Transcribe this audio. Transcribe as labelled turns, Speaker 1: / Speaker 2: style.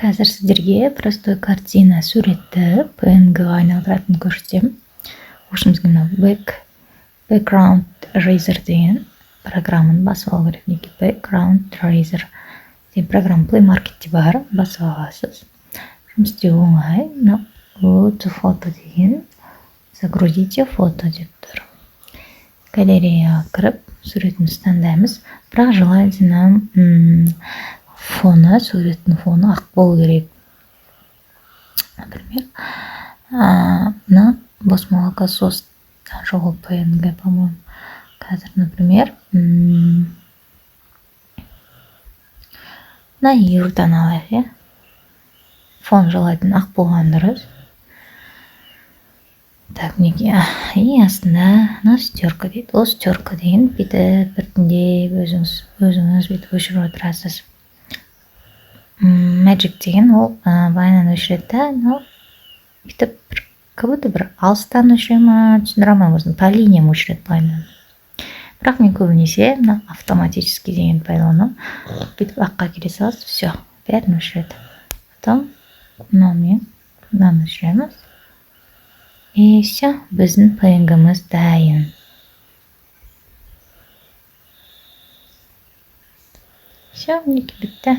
Speaker 1: Қазір сіздерге простой картина суретті PNG-ға айналдыратын көрсетемін. Оқушымызға мына background eraser деген программаны басып алу керек. Неге background eraser деген программа Play Marketте бар, басып аласыз. Жұмыс істеу оңай. Go to photo деген загрузите фото деп тұр. Галереяға кіріп, суретімізді таңдаймыз. Бірақ желательно фоны, суреттің фоны ақ болу керек. Например, на бос молокосос жоқ ол PNG, по-моему. Қазір, например, на Юрдан алайық, фон желательно ақ болған дұрыс. Так, неге? И астында стерка дейді. Ол стерка деген бүйтіп біртіндеп өзіңіз бүйтіп өшіріп отырасыз. Magic деген ол баянан өшіреді, бүйтіп как будто бір алыстан өшіре ма, түсіндіре алмаймын, по линиям өшіреді баянан. Бірақ мен көбінесе автоматически деген пайдаланамын. Бүйтіп аққа келе саласыз, все, бәрін өшіреді. Потом мынаны өшіреміз. И все, біздің PNG-міз дайын. Все, мінекей бітті.